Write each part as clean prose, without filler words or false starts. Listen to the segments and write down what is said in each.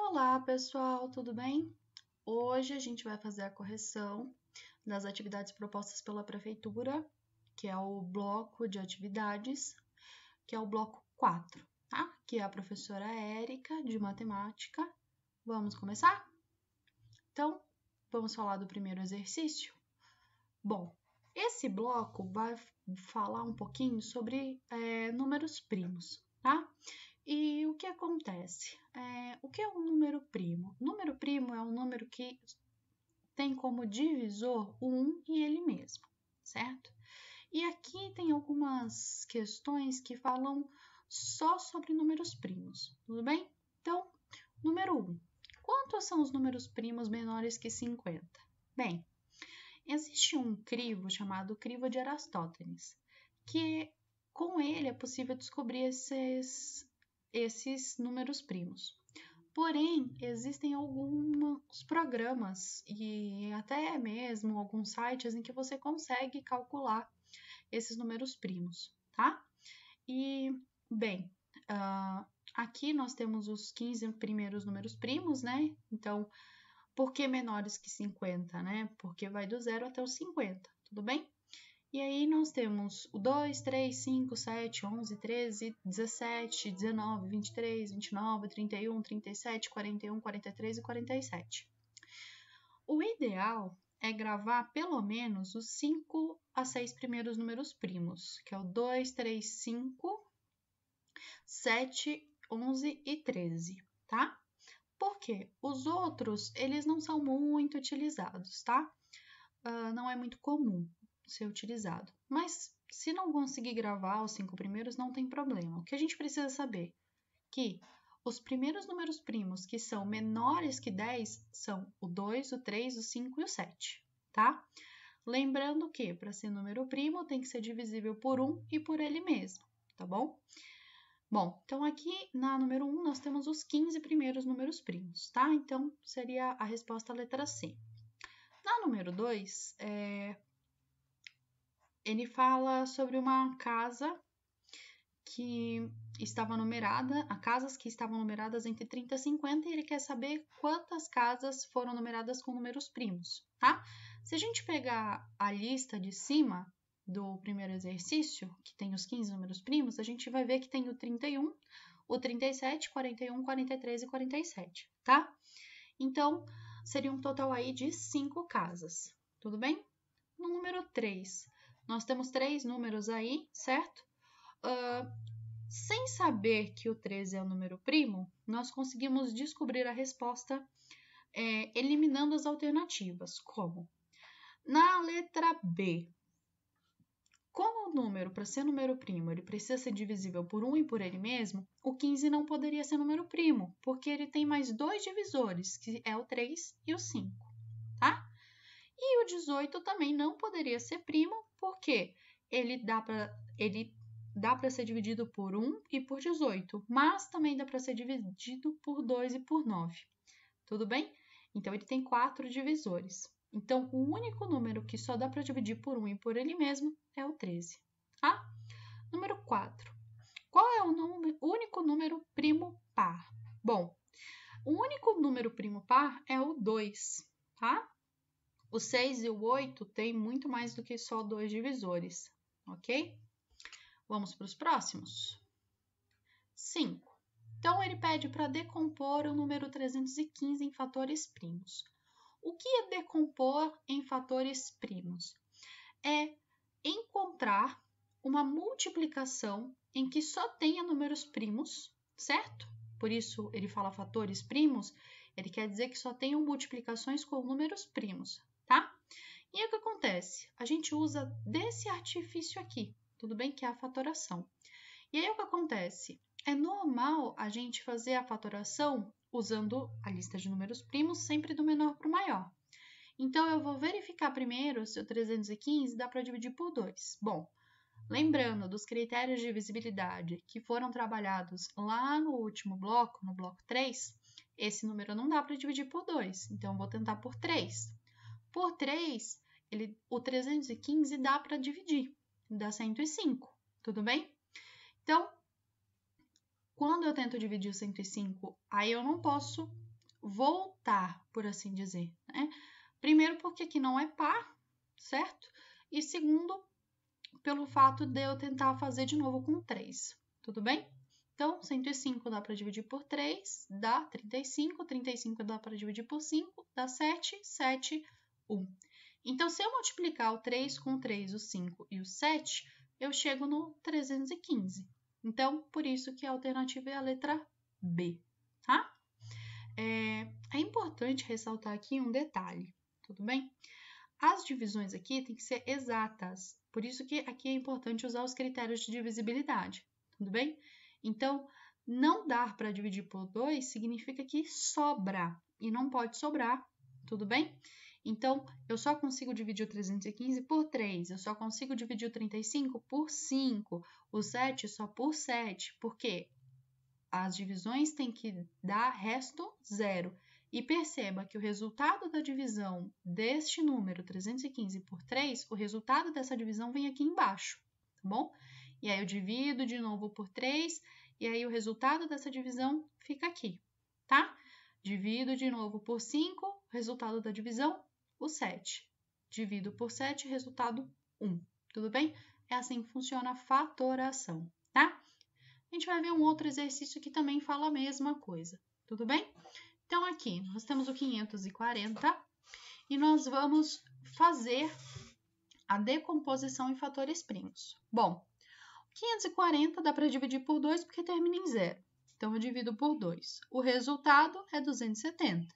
Olá, pessoal, tudo bem? Hoje a gente vai fazer a correção das atividades propostas pela prefeitura, que é o bloco de atividades, que é o bloco 4, tá? Que é a professora Érica, de matemática. Vamos começar? Então, vamos falar do primeiro exercício? Bom, esse bloco vai falar um pouquinho sobre números primos, tá? E o que acontece? O que é um número primo? Número primo é um número que tem como divisor o 1 e ele mesmo, certo? E aqui tem algumas questões que falam só sobre números primos, tudo bem? Então, número 1. Quantos são os números primos menores que 50? Bem, existe um crivo chamado crivo de Aristóteles, que com ele é possível descobrir esses números primos. Porém, existem alguns programas e até mesmo alguns sites em que você consegue calcular esses números primos, tá? E, bem, aqui nós temos os 15 primeiros números primos, né? Então, por que menores que 50, né? Porque vai do 0 até o 50, tudo bem? E aí nós temos o 2, 3, 5, 7, 11, 13, 17, 19, 23, 29, 31, 37, 41, 43 e 47. O ideal é gravar pelo menos os 5 a 6 primeiros números primos, que é o 2, 3, 5, 7, 11 e 13, tá? Por quê? Os outros, eles não são muito utilizados, tá? Não é muito comum ser utilizado. Mas se não conseguir gravar os 5 primeiros, não tem problema. O que a gente precisa saber? Que os primeiros números primos que são menores que 10 são o 2, o 3, o 5 e o 7, tá? Lembrando que para ser número primo tem que ser divisível por 1 e por ele mesmo, tá bom? Bom, então aqui na número 1 nós temos os 15 primeiros números primos, tá? Então seria a resposta a letra C. Na número 2, ele fala sobre uma casa que estava numerada, casas que estavam numeradas entre 30 e 50, e ele quer saber quantas casas foram numeradas com números primos, tá? Se a gente pegar a lista de cima do primeiro exercício, que tem os 15 números primos, a gente vai ver que tem o 31, o 37, 41, 43 e 47, tá? Então, seria um total aí de 5 casas, tudo bem? No número 3, nós temos 3 números aí, certo? Sem saber que o 13 é o número primo, nós conseguimos descobrir a resposta eliminando as alternativas. Como? Na letra B, como o número, para ser número primo, ele precisa ser divisível por 1 e por ele mesmo, o 15 não poderia ser número primo, porque ele tem mais 2 divisores, que é o 3 e o 5, tá? E o 18 também não poderia ser primo, porque ele dá para ser dividido por 1 e por 18, mas também dá para ser dividido por 2 e por 9. Tudo bem? Então, ele tem 4 divisores. Então, o único número que só dá para dividir por 1 e por ele mesmo é o 13. Tá? Número 4. Qual é o único número primo par? Bom, o único número primo par é o 2, tá? O 6 e o 8 têm muito mais do que só 2 divisores, ok? Vamos para os próximos? 5. Então, ele pede para decompor o número 315 em fatores primos. O que é decompor em fatores primos? É encontrar uma multiplicação em que só tenha números primos, certo? Por isso, ele fala fatores primos, ele quer dizer que só tenham multiplicações com números primos, tá? E o que acontece? A gente usa desse artifício aqui, tudo bem? Que é a fatoração. E aí o que acontece? É normal a gente fazer a fatoração usando a lista de números primos sempre do menor para o maior. Então, eu vou verificar primeiro se o 315 dá para dividir por 2. Bom, lembrando dos critérios de divisibilidade que foram trabalhados lá no último bloco, no bloco 3, esse número não dá para dividir por 2, então eu vou tentar por 3. Por 3, o 315 dá para dividir, dá 105, tudo bem? Então, quando eu tento dividir o 105, aí eu não posso voltar, por assim dizer, né? Primeiro, porque aqui não é par, certo? E segundo, pelo fato de eu tentar fazer de novo com 3, tudo bem? Então, 105 dá para dividir por 3, dá 35. 35 dá para dividir por 5, dá 7, 7, 1. Então, se eu multiplicar o 3 com 3, o 5 e o 7, eu chego no 315. Então, por isso que a alternativa é a letra B, tá? É importante ressaltar aqui um detalhe, tudo bem? As divisões aqui têm que ser exatas, por isso que aqui é importante usar os critérios de divisibilidade, tudo bem? Então, não dar para dividir por 2 significa que sobra, e não pode sobrar, tudo bem? Então, eu só consigo dividir o 315 por 3, eu só consigo dividir o 35 por 5, o 7 só por 7, porque as divisões têm que dar resto zero. E perceba que o resultado da divisão deste número 315 por 3, o resultado dessa divisão vem aqui embaixo, tá bom? E aí eu divido de novo por 3, e aí o resultado dessa divisão fica aqui, tá? Divido de novo por 5, resultado da divisão, o 7. Divido por 7, resultado 1. Tudo bem? É assim que funciona a fatoração, tá? A gente vai ver um outro exercício que também fala a mesma coisa, tudo bem? Então, aqui, nós temos o 540 e nós vamos fazer a decomposição em fatores primos. Bom, 540 dá para dividir por 2 porque termina em 0. Então, eu divido por 2. O resultado é 270.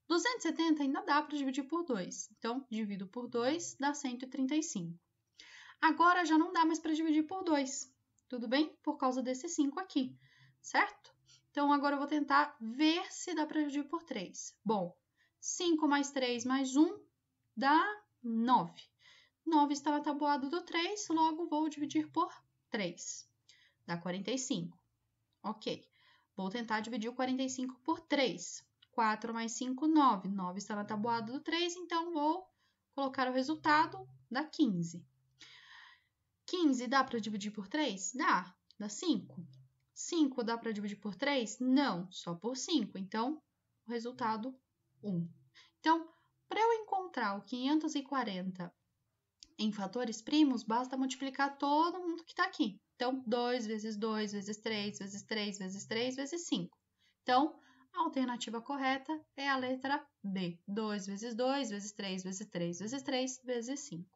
270 ainda dá para dividir por 2. Então, divido por 2, dá 135. Agora, já não dá mais para dividir por 2. Tudo bem? Por causa desse 5 aqui, certo? Então, agora eu vou tentar ver se dá para dividir por 3. Bom, 5 mais 3 mais 1 dá 9. 9 está na tabuada do 3, logo vou dividir por 3. Dá 45. Ok. Vou tentar dividir o 45 por 3. 4 mais 5, 9. 9 está na tabuada do 3, então vou colocar o resultado, dá 15. 15 dá para dividir por 3? Dá 5. 5 dá para dividir por 3? Não, só por 5. Então, o resultado, 1. Então, para eu encontrar o 540 em fatores primos, basta multiplicar todo mundo que está aqui. Então, 2 vezes 2 vezes 3 vezes 3 vezes 3 vezes 5. Então, a alternativa correta é a letra B. 2 vezes 2 vezes 3 vezes 3 vezes 3 vezes 5.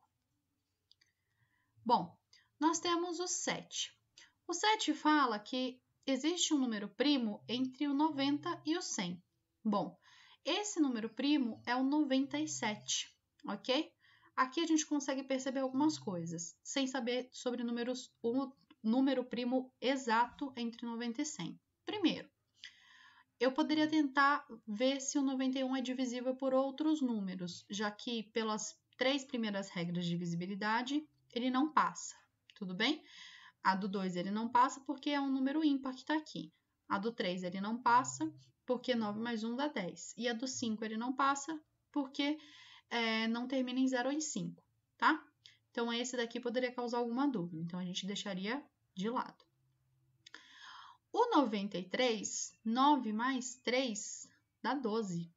Bom, nós temos o 7. O 7 fala que existe um número primo entre o 90 e o 100. Bom, esse número primo é o 97, ok? Aqui a gente consegue perceber algumas coisas, sem saber sobre o número primo exato entre 90 e 100. Primeiro, eu poderia tentar ver se o 91 é divisível por outros números, já que pelas 3 primeiras regras de divisibilidade, ele não passa, tudo bem? A do 2 ele não passa porque é um número ímpar que está aqui. A do 3 ele não passa porque 9 mais 1 dá 10. E a do 5 ele não passa porque não termina em 0 ou em 5, tá? Então, esse daqui poderia causar alguma dúvida. Então, a gente deixaria de lado. O 93, 9 mais 3 dá 12.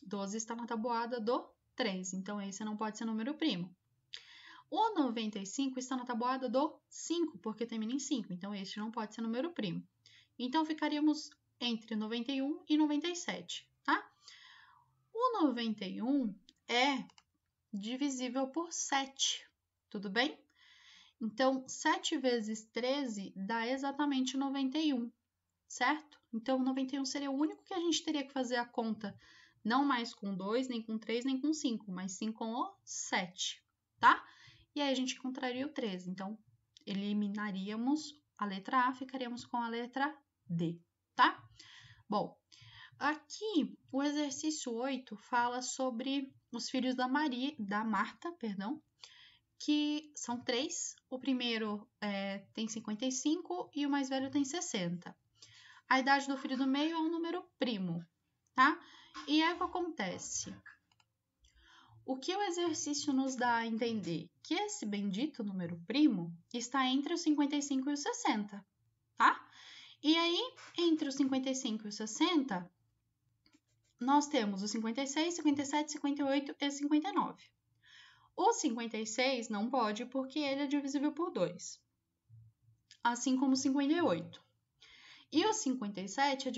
12 está na tabuada do 3. Então, esse não pode ser número primo. O 95 está na tabuada do 5, porque termina em 5. Então, este não pode ser número primo. Então, ficaríamos entre 91 e 97, tá? O 91 é divisível por 7, tudo bem? Então, 7 vezes 13 dá exatamente 91, certo? Então, 91 seria o único que a gente teria que fazer a conta, não mais com 2, nem com 3, nem com 5, mas sim com o 7, tá? E aí a gente encontraria o 13. Então, eliminaríamos a letra A, ficaríamos com a letra D, tá? Bom, aqui o exercício 8 fala sobre os filhos da Marta, que são 3. O primeiro tem 55 e o mais velho tem 60. A idade do filho do meio é um número primo, tá? E aí o que acontece? O que o exercício nos dá a entender? Que esse bendito número primo está entre os 55 e os 60, tá? E aí, entre os 55 e os 60, nós temos o 56, 57, 58 e 59. O 56 não pode porque ele é divisível por 2, assim como o 58. E o 57 é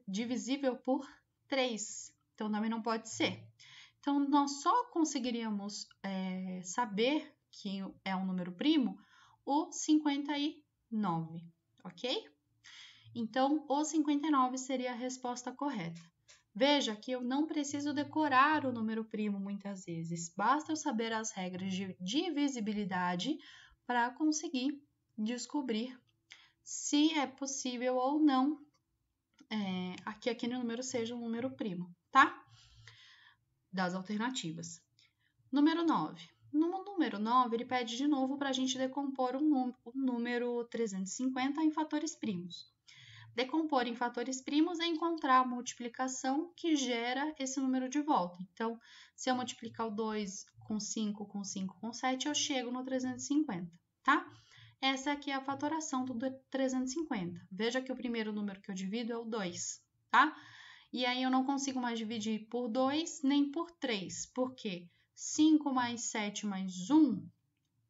divisível por 3, então também não pode ser. Então, nós só conseguiríamos saber que é um número primo o 59, ok? Então, o 59 seria a resposta correta. Veja que eu não preciso decorar o número primo muitas vezes, basta eu saber as regras de divisibilidade para conseguir descobrir se é possível ou não que aquele número seja um número primo, tá? Das alternativas. Número 9. No número 9, ele pede de novo para a gente decompor o número 350 em fatores primos. Decompor em fatores primos é encontrar a multiplicação que gera esse número de volta. Então, se eu multiplicar o 2 com 5, com 5, com 7, eu chego no 350, tá? Essa aqui é a fatoração do 350. Veja que o primeiro número que eu divido é o 2, tá? E aí eu não consigo mais dividir por 2 nem por 3. Por quê? 5 mais 7 mais 1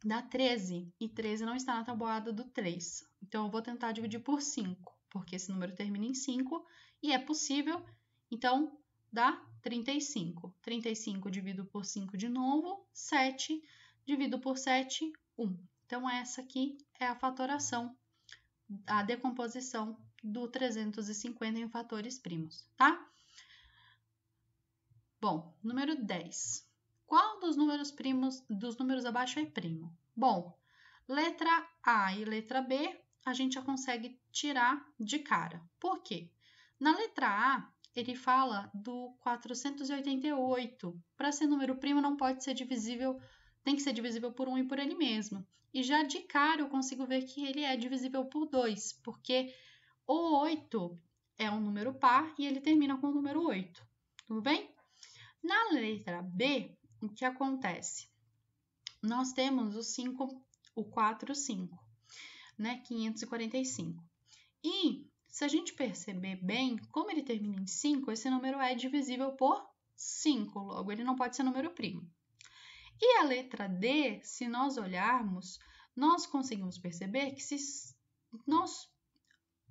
dá 13. E 13 não está na tabuada do 3. Então, eu vou tentar dividir por 5, porque esse número termina em 5 e é possível. Então, dá 35. 35 dividido por 5 de novo, 7. Dividido por 7, 1. Então, essa aqui é a fatoração, a decomposição do 350 em fatores primos, tá? Bom, número 10. Qual dos números abaixo é primo? Bom, letra A e letra B a gente já consegue tirar de cara. Por quê? Na letra A, ele fala do 488. Para ser número primo não pode ser divisível, tem que ser divisível por 1 e por ele mesmo. E já de cara eu consigo ver que ele é divisível por 2, porque o 8 é um número par e ele termina com o número 8. Tudo bem? Na letra B, o que acontece? Nós temos o 5, o 4, 5, né? 545. E se a gente perceber bem, como ele termina em 5, esse número é divisível por 5, logo ele não pode ser número primo. E a letra D, se nós olharmos, nós conseguimos perceber que se nós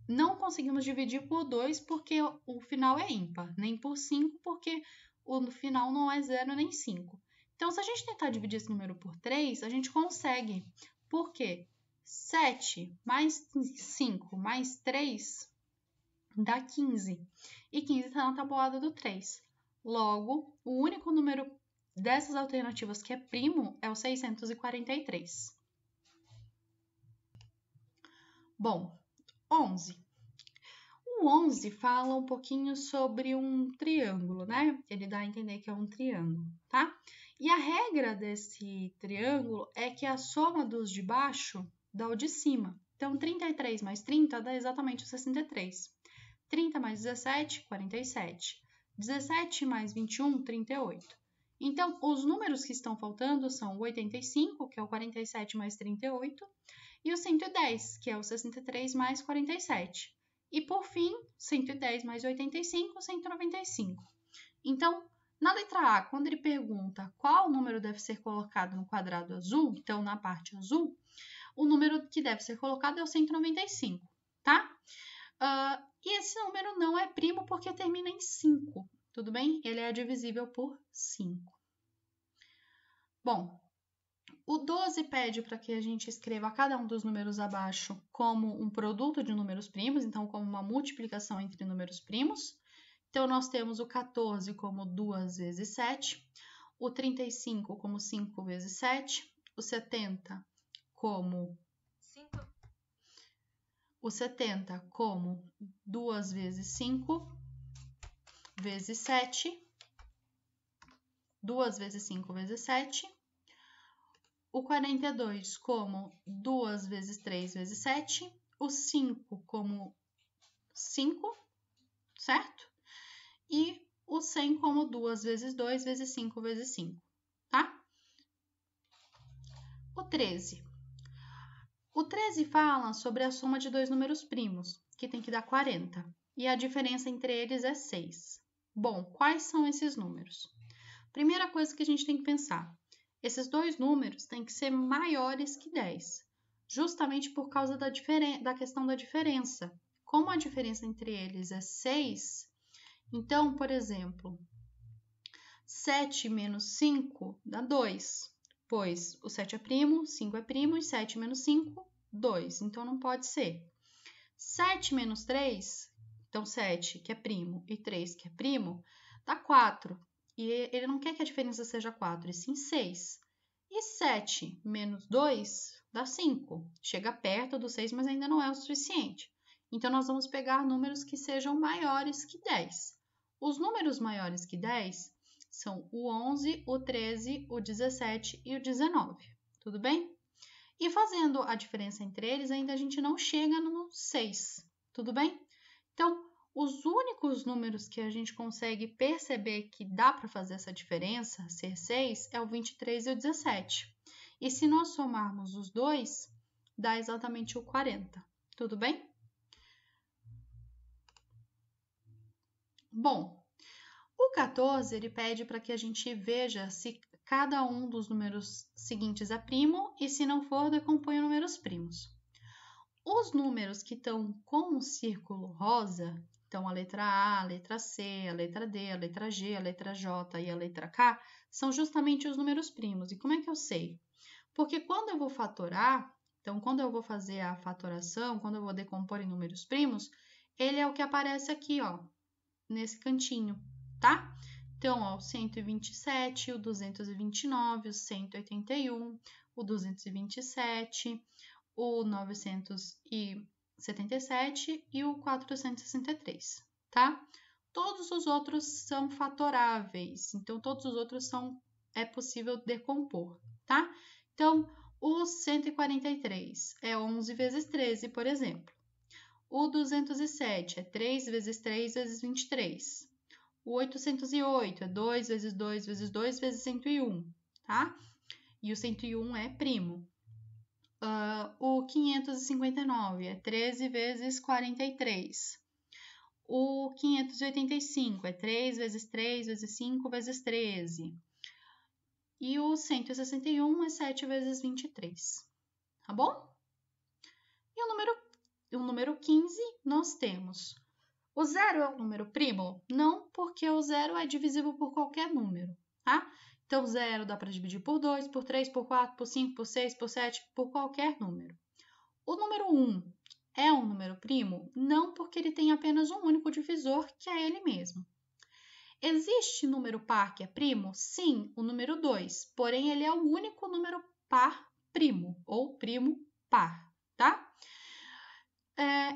não conseguimos dividir por 2 porque o final é ímpar, nem por 5 porque o final não é 0 nem 5. Então, se a gente tentar dividir esse número por 3, a gente consegue. Por quê? 7 mais 5 mais 3 dá 15. E 15 está na tabuada do 3. Logo, o único número dessas alternativas que é primo é o 643. Bom, 11. O 11 fala um pouquinho sobre um triângulo, né? Ele dá a entender que é um triângulo, tá? E a regra desse triângulo é que a soma dos de baixo dá o de cima. Então, 33 mais 30 dá exatamente o 63. 30 mais 17, 47. 17 mais 21, 38. Então, os números que estão faltando são o 85, que é o 47 mais 38, e o 110, que é o 63 mais 47. E, por fim, 110 mais 85, 195. Então, na letra A, quando ele pergunta qual número deve ser colocado no quadrado azul, então, na parte azul, o número que deve ser colocado é o 195, tá? E esse número não é primo porque termina em 5, tudo bem? Ele é divisível por 5. Bom, o 12 pede para que a gente escreva cada um dos números abaixo como um produto de números primos, então como uma multiplicação entre números primos. Então, nós temos o 14 como 2 vezes 7, o 35 como 5 vezes 7, o 70 como 2 vezes 5 vezes 7, 2 vezes 5 vezes 7, o 42 como 2 vezes 3 vezes 7, o 5 como 5, certo? E o 100 como 2 vezes 2 vezes 5 vezes 5, tá? O 13. O 13 fala sobre a soma de dois números primos, que tem que dar 40, e a diferença entre eles é 6. Bom, quais são esses números? Primeira coisa que a gente tem que pensar, esses dois números têm que ser maiores que 10, justamente por causa da questão da diferença. Como a diferença entre eles é 6, então, por exemplo, 7 menos 5 dá 2, pois o 7 é primo, 5 é primo, e 7 menos 5, 2. Então, não pode ser. 7 menos 3, então 7, que é primo, e 3, que é primo, dá 4. E ele não quer que a diferença seja 4, e sim 6. E 7 menos 2 dá 5. Chega perto do 6, mas ainda não é o suficiente. Então, nós vamos pegar números que sejam maiores que 10. Os números maiores que 10 são o 11, o 13, o 17 e o 19. Tudo bem? E fazendo a diferença entre eles, ainda a gente não chega no 6. Tudo bem? Então, os únicos números que a gente consegue perceber que dá para fazer essa diferença, ser 6, é o 23 e o 17. E se nós somarmos os dois, dá exatamente o 40. Tudo bem? Bom, o 14, ele pede para que a gente veja se cada um dos números seguintes é primo e se não for, decompõe números primos. Os números que estão com um círculo rosa, então a letra A, a letra C, a letra D, a letra G, a letra J e a letra K, são justamente os números primos. E como é que eu sei? Porque quando eu vou fatorar, então quando eu vou fazer a fatoração, quando eu vou decompor em números primos, ele é o que aparece aqui, ó, nesse cantinho, tá? Então, ó, o 127, o 229, o 181, o 227, o 977 e o 463, tá? Todos os outros são fatoráveis, então todos os outros é possível decompor, tá? Então, o 143 é 11 vezes 13, por exemplo. O 207 é 3 vezes 3 vezes 23. O 808 é 2 vezes 2 vezes 2 vezes 101, tá? E o 101 é primo. O 559 é 13 vezes 43. O 585 é 3 vezes 3 vezes 5 vezes 13. E o 161 é 7 vezes 23. Tá bom? E o número 15 nós temos. O zero é um número primo? Não, porque o zero é divisível por qualquer número, tá? Então, zero dá para dividir por 2, por 3, por 4, por 5, por 6, por 7, por qualquer número. O número 1 é um número primo? Não, porque ele tem apenas um único divisor, que é ele mesmo. Existe número par que é primo? Sim, o número 2, porém ele é o único número par primo, ou primo par, tá?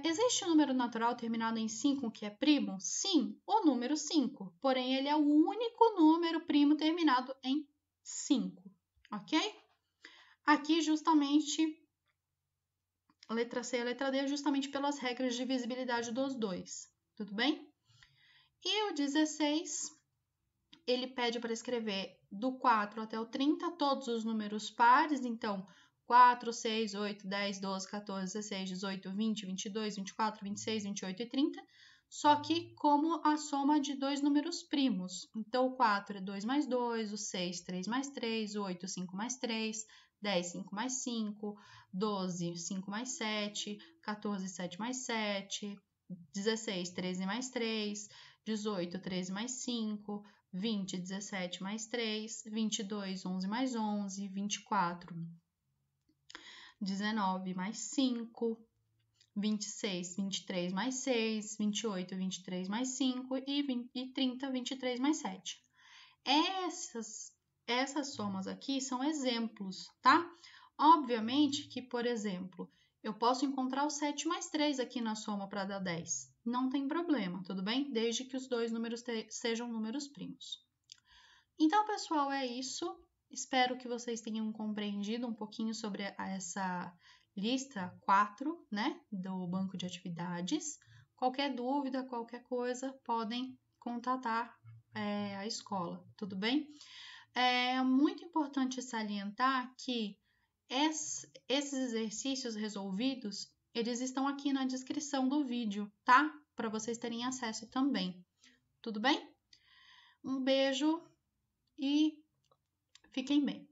Existe um número natural terminado em 5 que é primo? Sim, o número 5, porém ele é o único número primo terminado em 5, ok? Aqui, justamente, a letra C e a letra D, justamente pelas regras de divisibilidade dos dois, tudo bem? E o 16, ele pede para escrever do 4 até o 30 todos os números pares, então 4, 6, 8, 10, 12, 14, 16, 18, 20, 22, 24, 26, 28 e 30, só que como a soma de dois números primos. Então, o 4 é 2 mais 2, o 6, 3 mais 3, o 8, 5 mais 3, 10, 5 mais 5, 12, 5 mais 7, 14, 7 mais 7, 16, 13 mais 3, 18, 13 mais 5, 20, 17 mais 3, 22, 11 mais 11, 24, 19 mais 5, 26, 23 mais 6, 28, 23 mais 5 e 30, 23 mais 7. Essas somas aqui são exemplos, tá? Obviamente que, por exemplo, eu posso encontrar o 7 mais 3 aqui na soma para dar 10. Não tem problema, tudo bem? Desde que os dois números sejam números primos. Então, pessoal, é isso. Espero que vocês tenham compreendido um pouquinho sobre essa lista 4, né, do banco de atividades. Qualquer dúvida, qualquer coisa, podem contatar a escola, tudo bem? É muito importante salientar que esses exercícios resolvidos, eles estão aqui na descrição do vídeo, tá? Para vocês terem acesso também, tudo bem? Um beijo e fiquem bem.